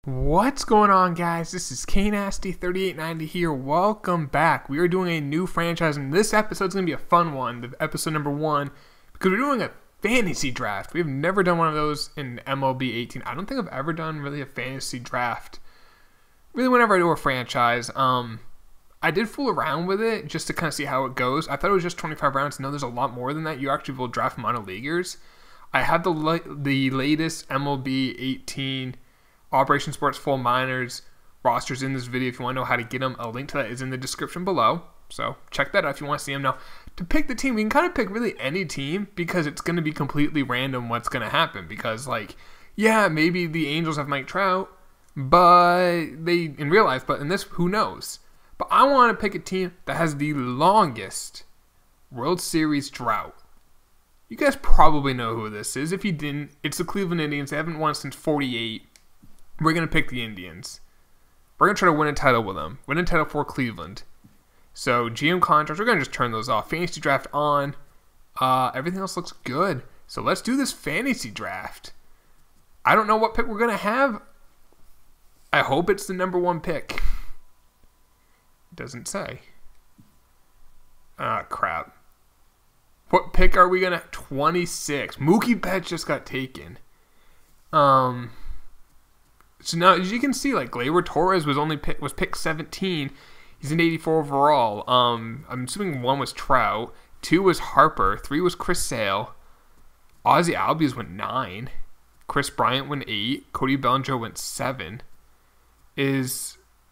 What's going on, guys? This is KNasty3890 here. Welcome back. We are doing a new franchise, and this episode's going to be a fun one, the episode number 1, because we're doing a fantasy draft. We've never done one of those in MLB 18. I don't think I've ever done really a fantasy draft. Really, whenever I do a franchise, I did fool around with it just to kind of see how it goes. I thought it was just 25 rounds. No, there's a lot more than that. You actually will draft minor leaguers. I have the latest MLB 18 Operation Sports Full Minors rosters in this video. If you want to know how to get them, a link to that is in the description below. So check that out if you want to see them. Now, to pick the team, we can kind of pick really any team because it's going to be completely random what's going to happen. Because, like, yeah, maybe the Angels have Mike Trout, but they, in real life, but in this, who knows? But I want to pick a team that has the longest World Series drought. You guys probably know who this is. If you didn't, it's the Cleveland Indians. They haven't won since 48. We're going to pick the Indians. We're going to try to win a title with them. Win a title for Cleveland. So, GM contracts, we're going to just turn those off. Fantasy draft on. Everything else looks good. So, let's do this fantasy draft. I don't know what pick we're going to have. I hope it's the number 1 pick. It doesn't say. Ah, crap. What pick are we going to... 26. Mookie Betts just got taken. So now, as you can see, like, Gleyber Torres was picked 17. He's an 84 overall. I'm assuming 1 was Trout, 2 was Harper, 3 was Chris Sale. Ozzy Albies went 9. Chris Bryant went 8. Cody Bellinger went 7.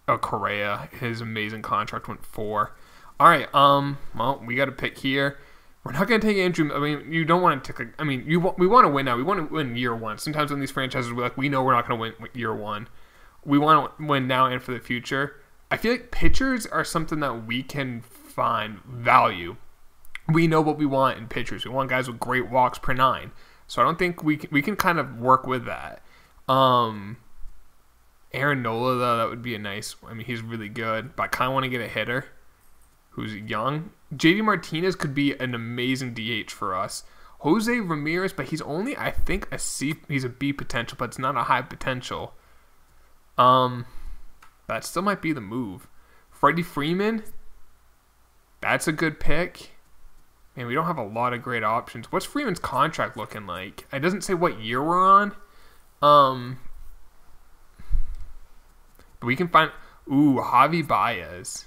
Correa, his amazing contract went 4. All right, well, we got a pick here. We're not going to take Andrew. I mean, you don't want to take. I mean, we want to win now. We want to win year 1. Sometimes when these franchises, we know we're not going to win year 1. We want to win now and for the future. I feel like pitchers are something that we can find value. We know what we want in pitchers. We want guys with great walks per 9. So I don't think we can kind of work with that. Aaron Nola, though, that would be a nice. I mean, he's really good, but I kind of want to get a hitter who's young. JD Martinez could be an amazing DH for us. Jose Ramirez, but he's only, I think, a C. He's a B potential, but it's not a high potential. That still might be the move. Freddie Freeman, that's a good pick. Man, we don't have a lot of great options. What's Freeman's contract looking like? It doesn't say what year we're on. But we can find... Ooh, Javi Baez.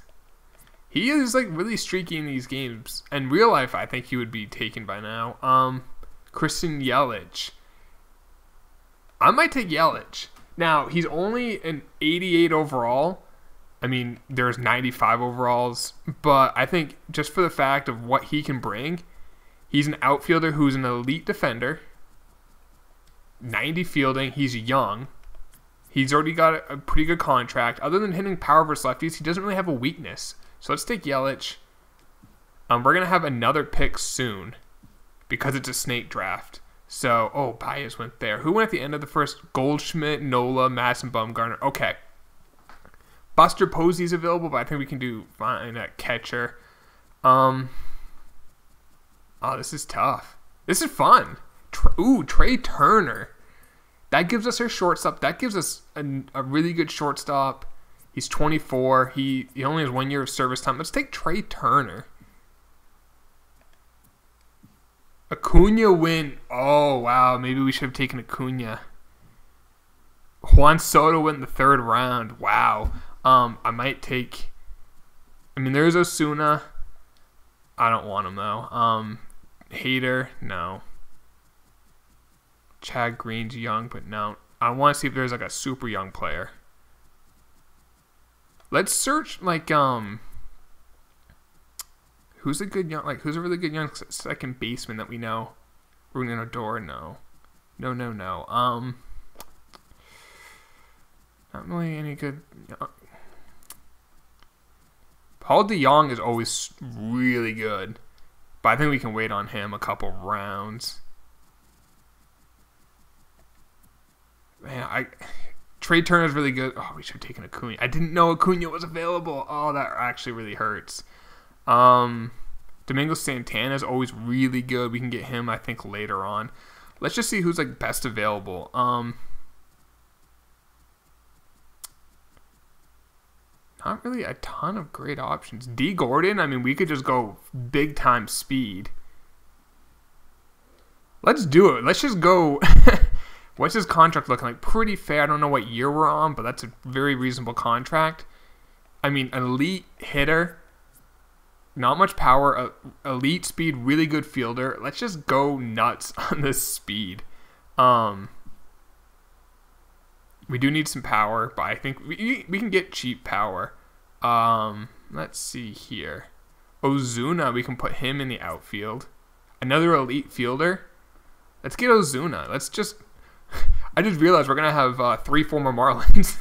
He is, like, really streaky in these games. In real life, I think he would be taken by now. Christian Yelich. I might take Yelich. Now, he's only an 88 overall. I mean, there's 95 overalls. But I think just for the fact of what he can bring, he's an outfielder who's an elite defender. 90 fielding. He's young. He's already got a pretty good contract. Other than hitting power versus lefties, he doesn't really have a weakness. So let's take Yelich. We're going to have another pick soon because it's a snake draft. So, oh, Baez went there. Who went at the end of the first? Goldschmidt, Nola, Madison, Bumgarner. Okay. Buster Posey's available, but I think we can do fine at catcher. Oh, this is tough. This is fun. Trea Turner. That gives us our shortstop. That gives us a really good shortstop. He's 24. He only has 1 year of service time. Let's take Trea Turner. Acuna win. Oh, wow. Maybe we should have taken Acuna. Juan Soto went in the 3rd round. Wow. I might take... I mean, there's Ozuna. I don't want him, though. Hader. No. Chad Green's young, but no. I want to see if there's, like, a super young player. Let's search, like, who's a good young, like, who's a really good young second baseman that we know? Bruno Odor? No. No. Not really any good. Paul DeJong is always really good, but I think we can wait on him a couple rounds. Man, Trea Turner's really good. Oh, we should have taken Acuna. I didn't know Acuna was available. Oh, that actually really hurts. Domingo Santana's always really good. We can get him, I think, later on. Let's just see who's like best available. not really a ton of great options. Dee Gordon, I mean, we could just go big time speed. Let's do it. Let's just go. What's his contract looking like? Pretty fair. I don't know what year we're on, but that's a very reasonable contract. I mean, elite hitter, not much power, elite speed, really good fielder. Let's just go nuts on this speed. We do need some power, but I think we can get cheap power. Let's see here. Ozuna, we can put him in the outfield. Another elite fielder. Let's get Ozuna. Let's just... I just realized we're going to have 3 former Marlins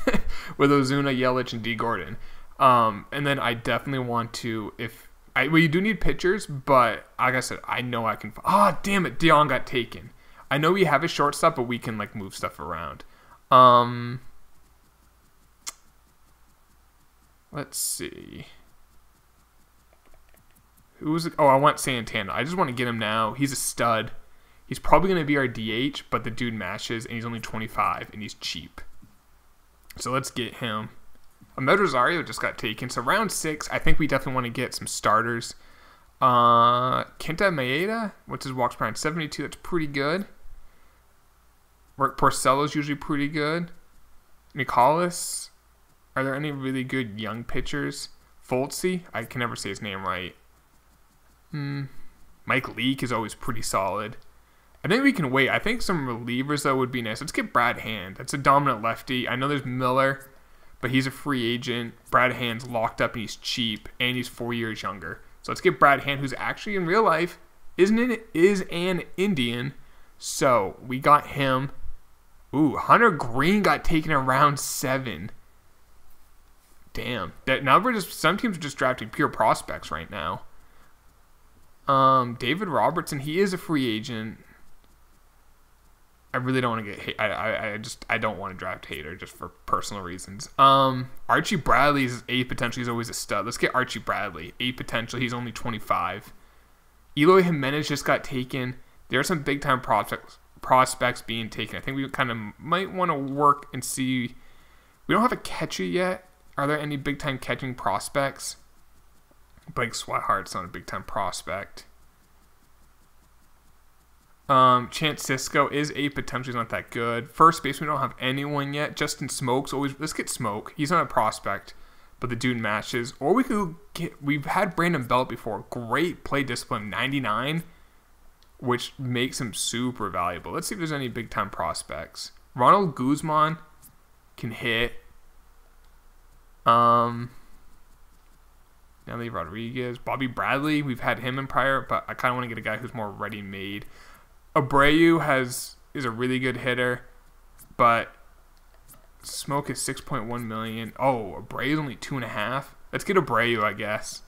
with Ozuna, Yelich, and Dee Gordon. And then I definitely want to... we do need pitchers, but like I said, I know I can... damn it. Dion got taken. I know we have a shortstop, but we can like move stuff around. Let's see. Who's... I want Santana. I just want to get him now. He's a stud. He's probably going to be our DH, but the dude mashes, and he's only 25, and he's cheap. So let's get him. Ahmed Rosario just got taken. So round 6, I think we definitely want to get some starters. Kenta Maeda, what's his walks per nine? 72, that's pretty good. Rick Porcello's usually pretty good. Nicholas, are there any really good young pitchers? Foltzy, I can never say his name right. Mike Leake is always pretty solid. I think we can wait. I think some relievers, though, would be nice. Let's get Brad Hand. That's a dominant lefty. I know there's Miller, but he's a free agent. Brad Hand's locked up, and he's cheap, and he's 4 years younger. So let's get Brad Hand, who's actually in real life is an Indian. So we got him. Ooh, Hunter Green got taken in round 7. Damn. Now some teams are just drafting pure prospects right now. David Robertson, he is a free agent. I really don't want to get I don't want to draft Hater just for personal reasons. Archie Bradley's A potential. He's always a stud. Let's get Archie Bradley. A potential. He's only 25. Eloy Jimenez just got taken. There are some big time prospects being taken. I think we kind of might want to work and see. We don't have a catcher yet. Are there any big time catching prospects? Blake Swehart's not a big time prospect. Chance Cisco is a potential. He's not that good. First base, we don't have anyone yet. Justin Smoke's always... Let's get Smoke. He's not a prospect, but the dude matches. Or we could get... We've had Brandon Belt before. Great play discipline, 99, which makes him super valuable. Let's see if there's any big-time prospects. Ronald Guzman can hit. Nelly Rodriguez. Bobby Bradley, we've had him in prior, but I kind of want to get a guy who's more ready-made. Abreu is a really good hitter, but Smoke is 6.1 million. Oh, Abreu's only 2.5. Let's get Abreu, I guess.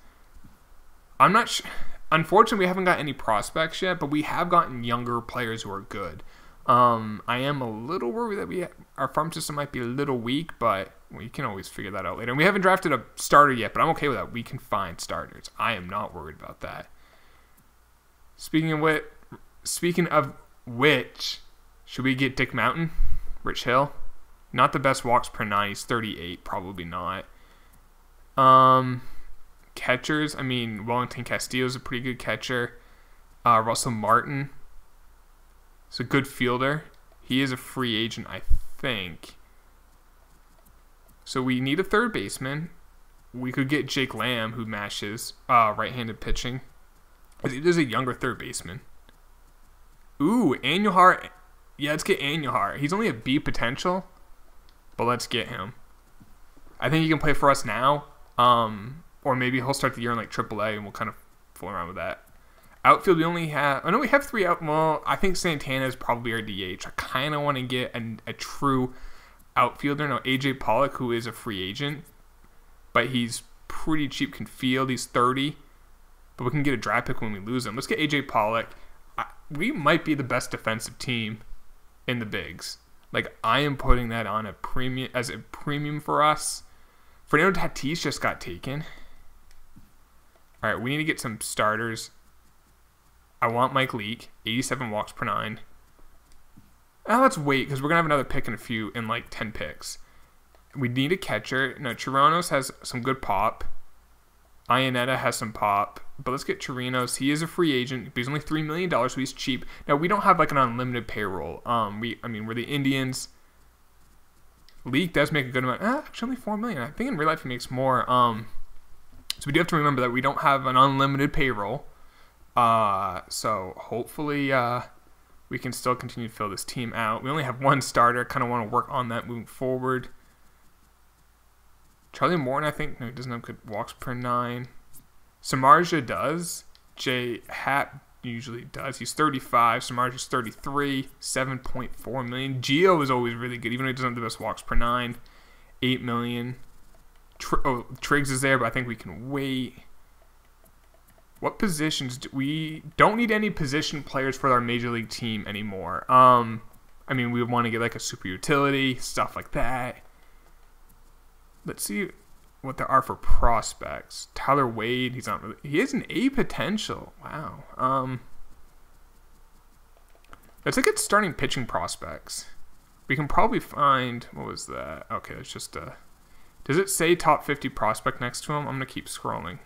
I'm not sure. Unfortunately, we haven't got any prospects yet, but we have gotten younger players who are good. I am a little worried that our farm system might be a little weak, but we can always figure that out later. And we haven't drafted a starter yet, but I'm okay with that. We can find starters. I am not worried about that. Speaking of which, should we get Dick Mountain? Rich Hill? Not the best walks per 9. He's 38. Probably not. Catchers, I mean, Wellington Castillo's a pretty good catcher. Russell Martin is a good fielder. He is a free agent, I think. So we need a third baseman. We could get Jake Lamb, who mashes right-handed pitching. There's a younger third baseman. Ooh, Andujar. Yeah, let's get Andujar. He's only a B potential, but let's get him. I think he can play for us now. Or maybe he'll start the year in like AAA, and we'll kind of fool around with that. Outfield, we only have... I know we have 3 out... Well, I think Santana is probably our DH. I kind of want to get a true outfielder. No, AJ Pollock, who is a free agent, but he's pretty cheap, can field. He's 30, but we can get a draft pick when we lose him. Let's get AJ Pollock. We might be the best defensive team in the bigs. Like, I am putting that on a premium for us. Fernando Tatis just got taken. All right, we need to get some starters. I want Mike Leake, 87 walks per 9. Let's wait, because we're going to have another pick in like 10 picks. We need a catcher. No, Chirinos has some good pop. Ionetta has some pop. But let's get Chirinos. He is a free agent. But he's only $3 million, so he's cheap. Now, we don't have like an unlimited payroll. We're the Indians. League does make a good amount. Actually, only $4 million. I think in real life he makes more. So we do have to remember that we don't have an unlimited payroll. So hopefully we can still continue to fill this team out. We only have one starter. Kind of want to work on that moving forward. Charlie Morton, I think, no, he doesn't have good walks per 9. Samardzija does. J. Happ usually does. He's 35. Samardzija's 33. 7.4 million. Gio is always really good, even though he doesn't have the best walks per 9. 8 million. Triggs is there, but I think we can wait. What positions we don't need any position players for our major league team anymore. We want to get like a super utility, stuff like that. Let's see what there are for prospects. Tyler Wade, he's not really. He is an A potential. Wow. Let's look at starting pitching prospects. We can probably find, what was that? Okay, it's just a. Does it say top 50 prospect next to him? I'm gonna keep scrolling.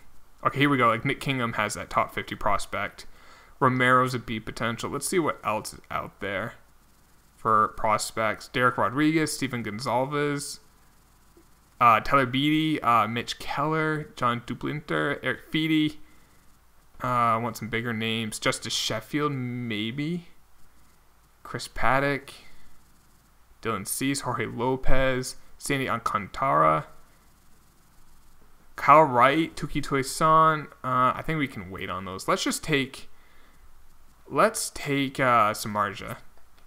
Okay, here we go. Like Nick Kingham has that top 50 prospect. Romero's a B potential. Let's see what else is out there for prospects. Derek Rodriguez, Steven Gonzalez, Tyler Beatty, Mitch Keller, John Duplinter, Eric Feedy. I want some bigger names. Justice Sheffield, maybe. Chris Paddock, Dylan Cease, Jorge Lopez, Sandy Alcantara, Kyle Wright, Tuki Toisan. I think we can wait on those. Let's take Samardzija.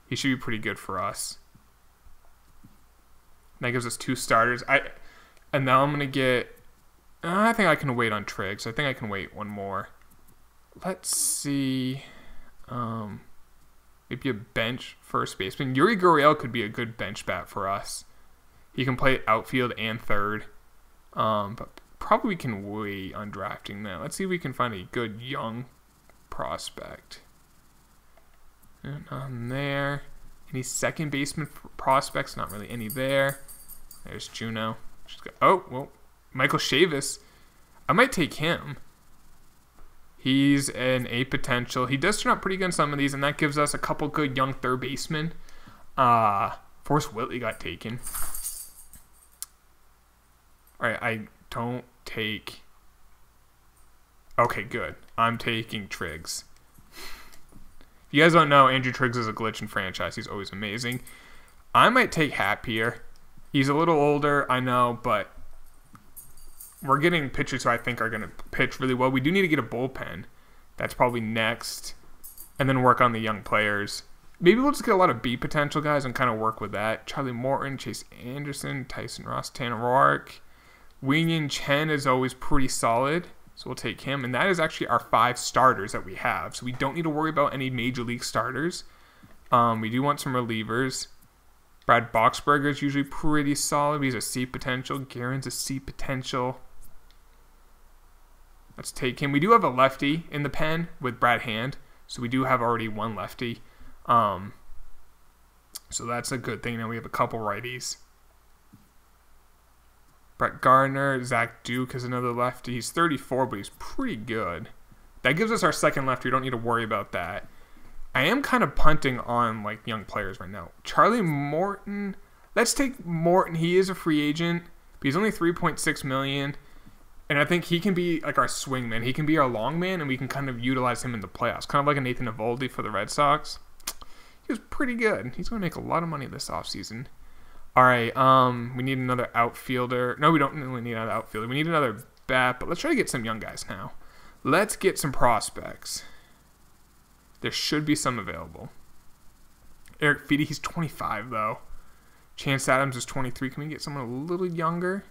He should be pretty good for us. That gives us 2 starters. And now I'm gonna get. I think I can wait on Triggs. I think I can wait one more. Let's see. Maybe a bench first baseman. Yuri Gurriel could be a good bench bat for us. He can play outfield and third. But probably we can wait on drafting that. Let's see if we can find a good young prospect. And on there. Any second baseman prospects? Not really any there. There's Juno. Michael Chavis. I might take him. He's an A potential. He does turn out pretty good in some of these, and that gives us a couple good young third basemen. Forrest Whitley got taken. Alright, I don't take. Okay, good. I'm taking Triggs. If you guys don't know, Andrew Triggs is a glitch in franchise. He's always amazing. I might take Happ here. He's a little older, I know, but we're getting pitchers who I think are going to pitch really well. We do need to get a bullpen. That's probably next. And then work on the young players. Maybe we'll just get a lot of B potential guys and kind of work with that. Charlie Morton, Chase Anderson, Tyson Ross, Tanner Roark. Wing-Yin Chen is always pretty solid, so we'll take him. And that is actually our 5 starters that we have. So we don't need to worry about any major league starters. We do want some relievers. Brad Boxberger is usually pretty solid. He's a C potential. Guerin's a C potential. Let's take him. We do have a lefty in the pen with Brad Hand. So we do have already one lefty. So that's a good thing. Now we have a couple righties. Brett Gardner, Zach Duke is another lefty. He's 34, but he's pretty good. That gives us our second lefty. We don't need to worry about that. I am kind of punting on like young players right now. Charlie Morton. Let's take Morton. He is a free agent, but he's only $3.6 million. And I think he can be like our swingman. He can be our long man, and we can kind of utilize him in the playoffs. Kind of like a Nathan Eovaldi for the Red Sox. He was pretty good. He's going to make a lot of money this offseason. All right, we need another outfielder. No, we don't really need another outfielder. We need another bat, but let's try to get some young guys now. Let's get some prospects. There should be some available. Eric Feedy, he's 25, though. Chance Adams is 23. Can we get someone a little younger?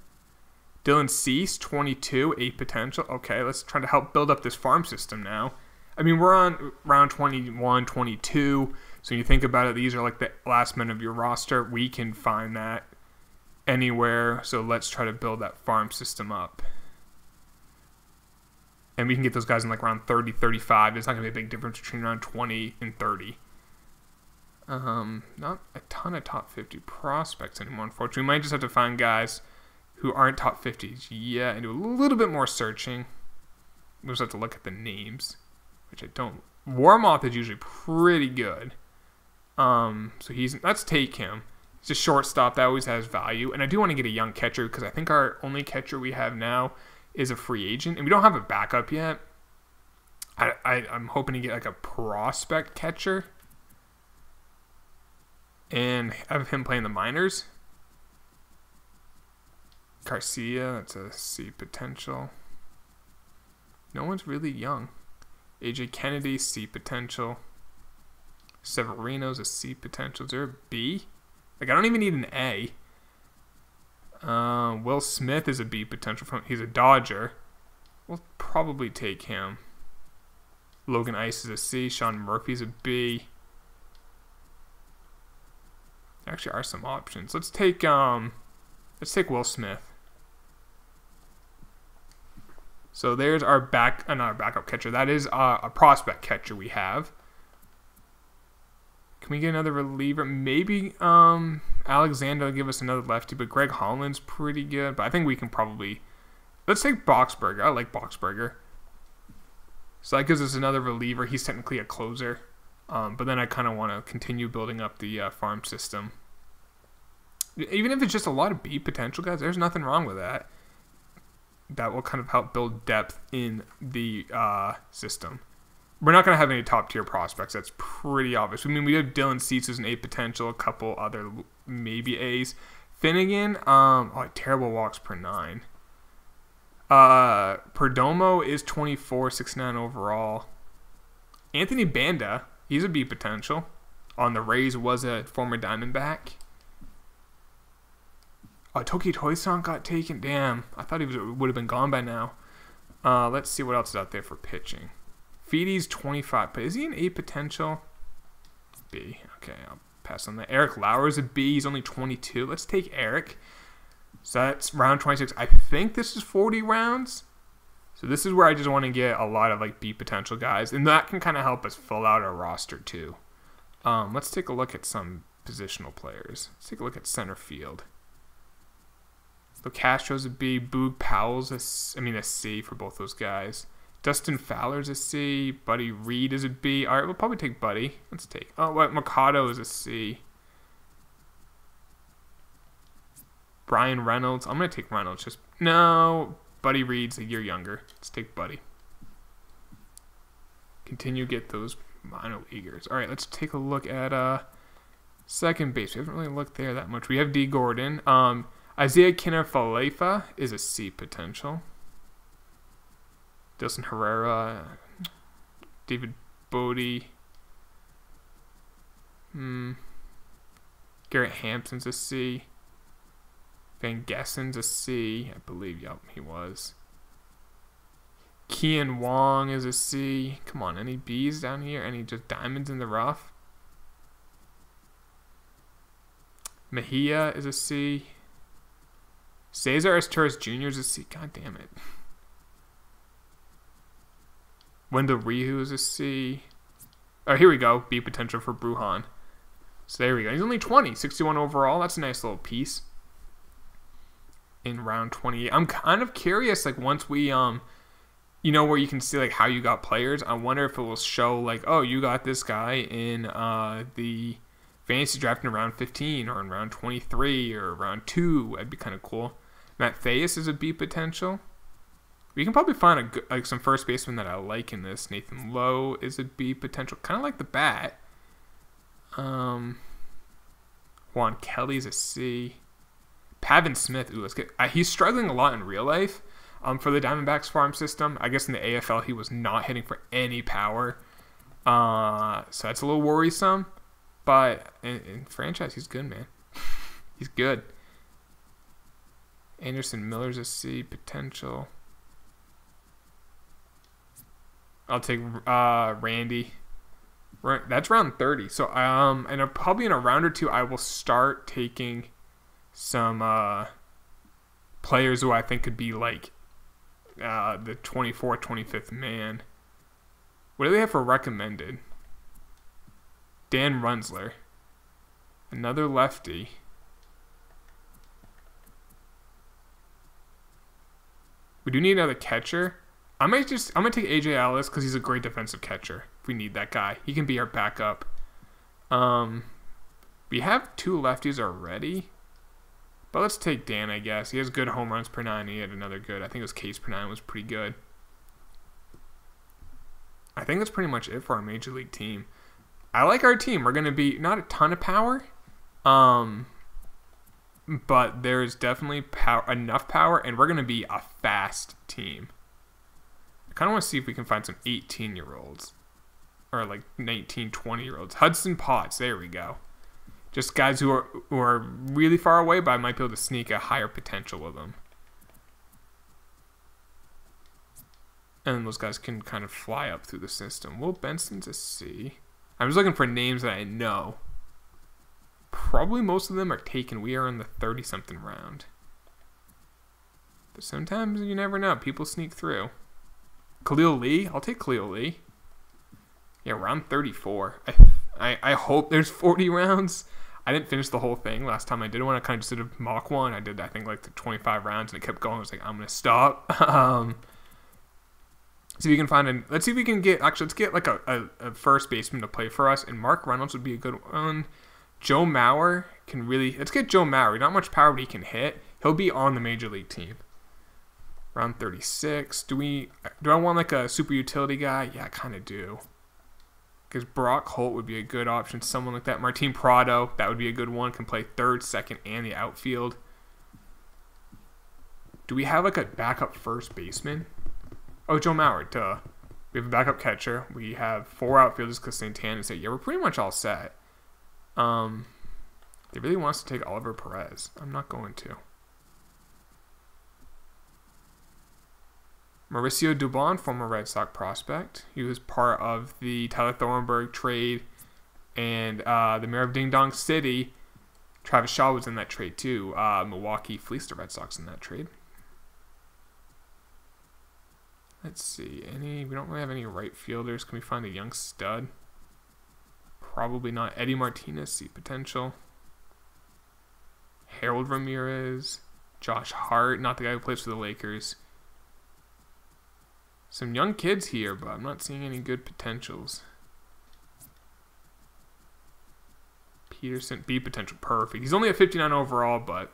Dylan Cease, 22, 8 potential. Okay, let's try to help build up this farm system now. I mean, we're on round 21, 22. So when you think about it, these are like the last men of your roster. We can find that anywhere. So let's try to build that farm system up. And we can get those guys in like around 30, 35. There's not going to be a big difference between around 20 and 30. Not a ton of top 50 prospects anymore, unfortunately. We might just have to find guys who aren't top 50s yet and do a little bit more searching. We'll just have to look at the names, which I don't. Warmoth is usually pretty good. So let's take him. He's a shortstop that always has value, and I do want to get a young catcher because I think our only catcher we have now is a free agent, and we don't have a backup yet. I'm hoping to get like a prospect catcher and have him play in the minors. Garcia, that's a C potential. No one's really young. AJ Kennedy, C potential. Severino's a C potential. Is there a B? Like, I don't even need an A. Will Smith is a B potential. He's a Dodger. We'll probably take him. Logan Ice is a C. Sean Murphy's a B. There actually are some options. Let's take Will Smith. So there's our backup catcher. That is a prospect catcher we have. Can we get another reliever? Maybe Alexander will give us another lefty, but Greg Holland's pretty good. But I think we can probably... Let's take Boxberger. I like Boxberger. So that gives us another reliever. He's technically a closer. But then I kind of want to continue building up the farm system. Even if it's just a lot of B potential guys, there's nothing wrong with that. That will kind of help build depth in the system. We're not going to have any top-tier prospects. That's pretty obvious. I mean, we have Dylan Cease as an A potential, a couple other maybe A's. Finnegan, terrible walks per 9. Perdomo is 24, 6'9" overall. Anthony Banda, he's a B potential. On the Rays, was a former Diamondback. Toki Toisan got taken. Damn, I thought he would have been gone by now. Let's see what else is out there for pitching. Feedy's 25, but is he an A potential? B. Okay, I'll pass on that. Eric Lauer is a B. He's only 22. Let's take Eric. So that's round 26. I think this is 40 rounds. So this is where I just want to get a lot of like B potential guys, and that can kind of help us fill out our roster too. Let's take a look at some positional players. Let's take a look at center field. So Castro's a B. Boog Powell's a C for both those guys. Dustin Fowler's a C. Buddy Reed is a B. All right, we'll probably take Buddy. Let's take... Mercado is a C. Brian Reynolds. I'm going to take Reynolds. No, Buddy Reed's a year younger. Let's take Buddy. Continue to get those minor leaguers. All right, let's take a look at second base. We haven't really looked there that much. We have Dee Gordon. Isaiah Kiner-Falefa is a C potential. Dilson Herrera, David Bodie, Garrett Hampson's a C. Van Gessen's a C, I believe. Yep, he was. Kian Wong is a C. Come on, any B's down here? Any just diamonds in the rough? Mejia is a C. Cesar Esturris Jr. is a C. God damn it. Wendell Rihu is a C. Oh, here we go. B potential for Brujan. So there we go. He's only 20. 61 overall. That's a nice little piece. In round 28. I'm kind of curious, like, once we, where you can see, like, how you got players. I wonder if it will show, like, oh, you got this guy in the fantasy draft in round 15 or in round 23 or round 2. That'd be kind of cool. Matt Thaiss is a B potential. We can probably find some first baseman that I like in this. Nathan Lowe is a B potential. Kind of like the bat. Juan Kelly's a C. Pavin Smith. Ooh, let's get... he's struggling a lot in real life for the Diamondbacks farm system. I guess in the AFL he was not hitting for any power. So that's a little worrisome. But in franchise, he's good, man. He's good. Anderson Miller's a C potential. I'll take Randy. That's round 30. So and probably in a round or two, I will start taking some players who I think could be like the 24th, 25th man. What do they have for recommended? Dan Runsler. Another lefty. We do need another catcher. I'm gonna take AJ Ellis because he's a great defensive catcher. If we need that guy, he can be our backup. We have 2 lefties already, but let's take Dan. I guess he has good home runs per 9. He had another good. I think it was Case per 9 was pretty good. I think that's pretty much it for our major league team. I like our team. We're gonna be not a ton of power, but there's definitely enough power, and we're gonna be a fast team. I kind of want to see if we can find some 18-year-olds or like 19, 20-year-olds. Hudson Potts, there we go. Just guys who are really far away, but I might be able to sneak a higher potential with them. And those guys can kind of fly up through the system. Will Benson's a C. I'm just looking for names that I know. Probably most of them are taken. We are in the 30-something round. But sometimes you never know. People sneak through. Khalil Lee. I'll take Khalil Lee. Yeah, round 34. I hope there's 40 rounds. I didn't finish the whole thing last time I did one. I kind of just did a mock one. I did, I think, like the 25 rounds, and it kept going. I was like, I'm going to stop. See if we can find let's see if we can get, actually, let's get like a first baseman to play for us, and Mark Reynolds would be a good one. Joe Mauer can really, let's get Joe Mauer. Not much power, but he can hit. He'll be on the major league team. Round 36. Do I want like a super utility guy? Yeah, I kind of do. Because Brock Holt would be a good option. Someone like that. Martin Prado, that would be a good one. Can play third, second, and the outfield. Do we have like a backup first baseman? Oh, Joe Mauer, duh. We have a backup catcher. We have 4 outfielders because Santana's there. Yeah, we're pretty much all set. They really wants to take Oliver Perez. I'm not going to. Mauricio Dubon, former Red Sox prospect. He was part of the Tyler Thornburg trade and the mayor of Ding Dong City. Travis Shaw was in that trade too. Milwaukee fleeced the Red Sox in that trade. Let's see. We don't really have any right fielders. Can we find a young stud? Probably not. Eddie Martinez, see potential. Harold Ramirez. Josh Hart, not the guy who plays for the Lakers. Some young kids here, but I'm not seeing any good potentials. Peterson, B potential, perfect. He's only a 59 overall, but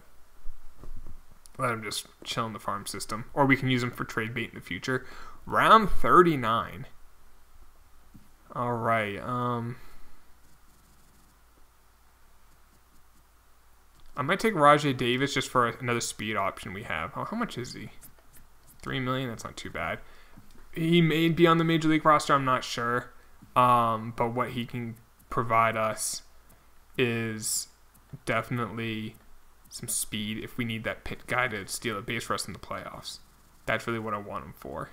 let him just chill in the farm system. Or we can use him for trade bait in the future. Round 39. All right. I might take Rajay Davis just for another speed option we have. Oh, how much is he? $3 million? That's not too bad. He may be on the Major League roster. I'm not sure. But what he can provide us is definitely some speed if we need that pit guy to steal a base for us in the playoffs. That's really what I want him for.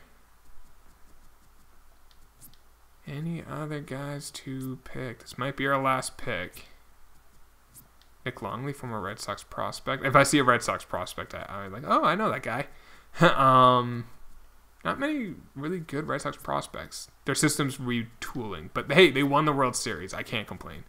Any other guys to pick? This might be our last pick. Nick Longley from a Red Sox prospect. If I see a Red Sox prospect, I'm like, oh, I know that guy. Not many really good Red Sox prospects. Their system's retooling. But hey, they won the World Series. I can't complain.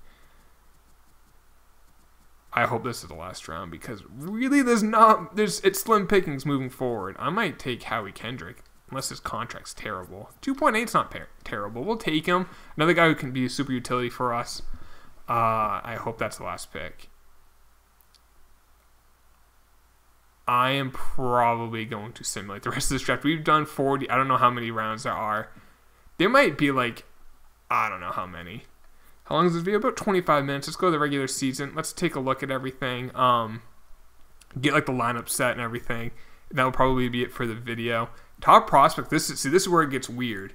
I hope this is the last round because really it's slim pickings moving forward. I might take Howie Kendrick unless his contract's terrible. 2.8's not terrible. We'll take him. Another guy who can be a super utility for us. I hope that's the last pick. I am probably going to simulate the rest of this draft. We've done 40. I don't know how many rounds there are. There might be like, I don't know how many. How long is this video? About 25 minutes. Let's go to the regular season. Let's take a look at everything. Get like the lineup set and everything. That'll probably be it for the video. Top prospect. This is where it gets weird.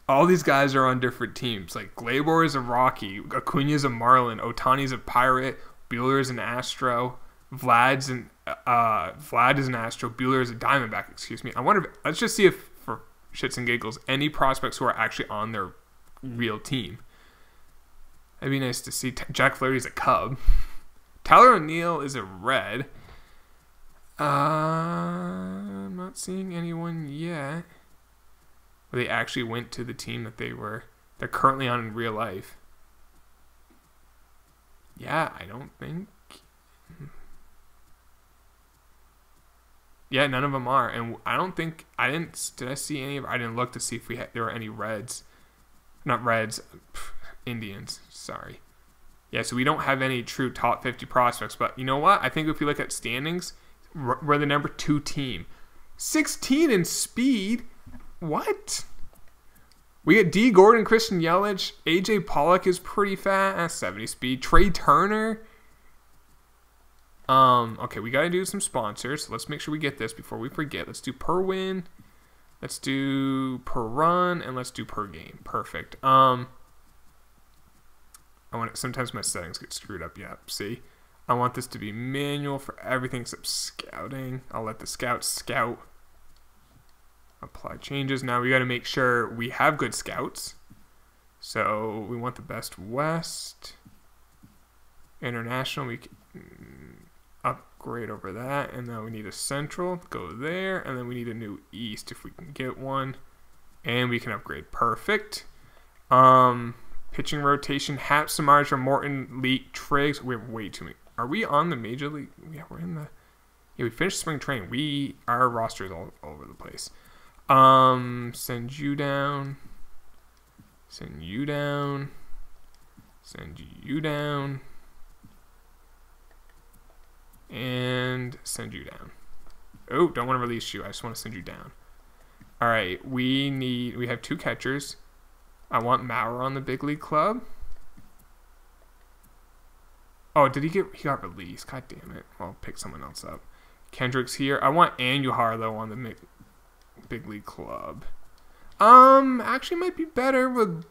All these guys are on different teams. Like Gleyber is a Rocky, Acuna is a Marlin, Ohtani's a Pirate, Buehler is an Astro, Vlad is an Astro, Buehler is a Diamondback. Excuse me. I wonder. Let's just see if, for shits and giggles, any prospects who are actually on their real team. That'd be nice to see. Jack Flaherty's a Cub. Tyler O'Neill is a Red. I'm not seeing anyone yet. They actually went to the team that they're currently on in real life. Yeah, I don't think. Yeah, none of them are, and I don't think Did I see any of? I didn't look to see if there were any Reds, not Reds, Indians. Sorry. Yeah, so we don't have any true top 50 prospects. But you know what? I think if you look at standings, we're the number 2 team, 16 in speed. What? We got Dee Gordon, Christian Yelich, AJ Pollock is pretty fast, 70 speed. Trea Turner. Okay, we got to do some sponsors. So let's make sure we get this before we forget. Let's do per win. Let's do per run, and let's do per game. Perfect. Sometimes my settings get screwed up. Yeah, see? I want this to be manual for everything except scouting. I'll let the scouts scout. Apply changes. Now we got to make sure we have good scouts. So we want the best West. International, we can upgrade over that. And then we need a Central, go there. And then we need a new East if we can get one. And we can upgrade. Perfect. Pitching rotation, Hap, Samardzija, Morton, Leak, Triggs. We have way too many. Are we on the Major League? Yeah, we're in the... Yeah, we finished spring training. Our roster is all over the place. Send you down. Send you down. Send you down. And send you down. Oh, don't want to release you. I just want to send you down. All right, we have 2 catchers. I want Maurer on the big league club. Oh, he got released. God damn it. I'll pick someone else up. Kendrick's here. I want Andujar, though, on the big league club. Actually might be better with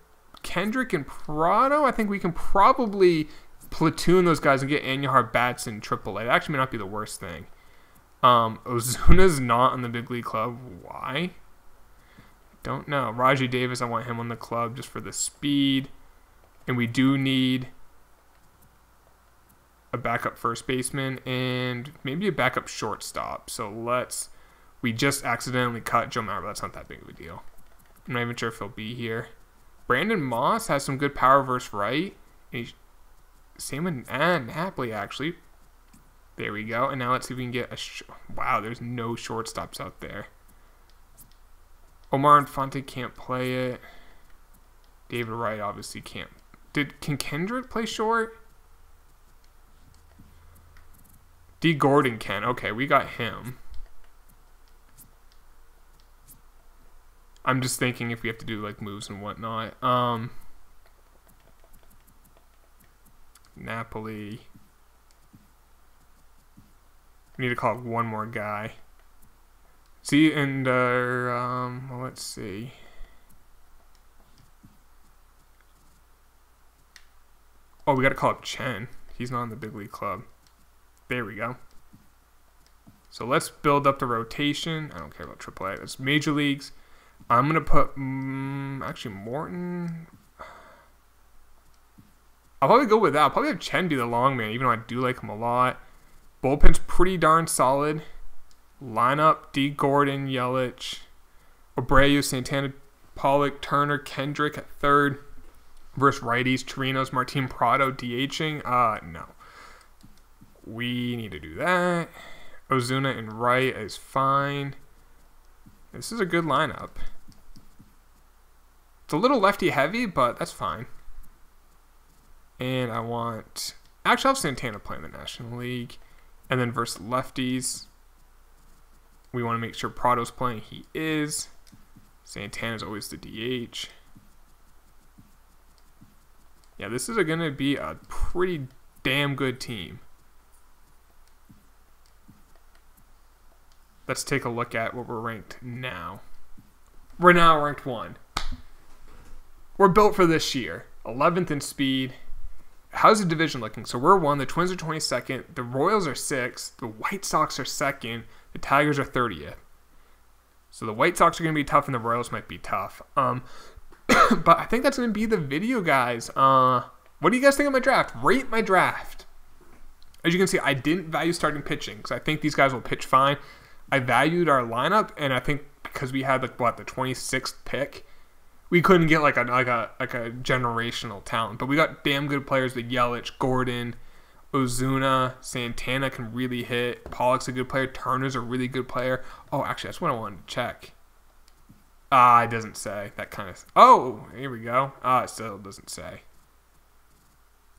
Kendrick and Prado. I think we can probably platoon those guys and get Andujar bats in AAA. That actually may not be the worst thing. Ozuna's not on the big league club. Why? Don't know. Rajai Davis, I want him on the club just for the speed. And we do need a backup first baseman and maybe a backup shortstop. So we just accidentally cut Joe Mauer, but that's not that big of a deal. I'm not even sure if he'll be here. Brandon Moss has some good power versus right. Same with Napoli, actually. There we go. And now let's see if we can get wow, there's no shortstops out there. Omar Infante can't play it. David Wright obviously can't. Can Kendrick play short? Dee Gordon can. Okay, we got him. I'm just thinking if we have to do like moves and whatnot. Napoli. We need to call one more guy. See, and well, let's see. Oh, we got to call up Chen. He's not in the big league club. There we go. So let's build up the rotation. I don't care about AAA. That's major leagues. I'm going to put, actually, Morton. I'll probably go with that. I'll probably have Chen be the long man, even though I do like him a lot. Bullpen's pretty darn solid. Lineup, Dee Gordon, Yelich, Abreu, Santana, Pollock, Turner, Kendrick at third. Versus righties, Chirinos, Martin Prado, DHing. No. We need to do that. Ozuna and right is fine. This is a good lineup. It's a little lefty heavy, but that's fine. And I want... Actually, I'll have Santana play in the National League. And then versus lefties, we want to make sure Prado's playing. He is. Santana's always the DH. Yeah, this is going to be a pretty damn good team. Let's take a look at what we're ranked now. We're now ranked 1. We're built for this year. 11th in speed. How's the division looking? So we're 1. The Twins are 22nd. The Royals are 6th. The White Sox are 2nd. The Tigers are 30th. So the White Sox are going to be tough and the Royals might be tough. But I think that's going to be the video, guys. What do you guys think of my draft? Rate my draft. As you can see, I didn't value starting pitching because I think these guys will pitch fine. I valued our lineup, and I think because we had the 26th pick, we couldn't get like a generational talent, but we got damn good players with Yelich, Gordon, Ozuna, Santana can really hit. Pollock's a good player. Turner's a really good player. Oh, actually, that's what I wanted to check. It doesn't say. That kind of... Oh, here we go. It still doesn't say.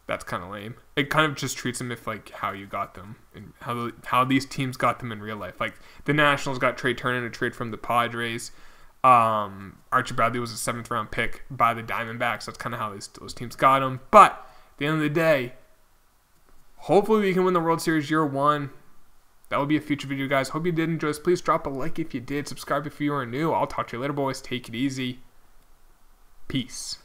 That's kind of lame. It kind of just treats them if, like, how you got them. And how these teams got them in real life. Like, the Nationals got Trea Turner in a trade from the Padres. Archie Bradley was a 7th round pick by the Diamondbacks. That's kind of how those teams got him. But, at the end of the day, hopefully we can win the World Series year 1. That will be a future video, guys. Hope you did enjoy this. Please drop a like if you did. Subscribe if you are new. I'll talk to you later, boys. Take it easy. Peace.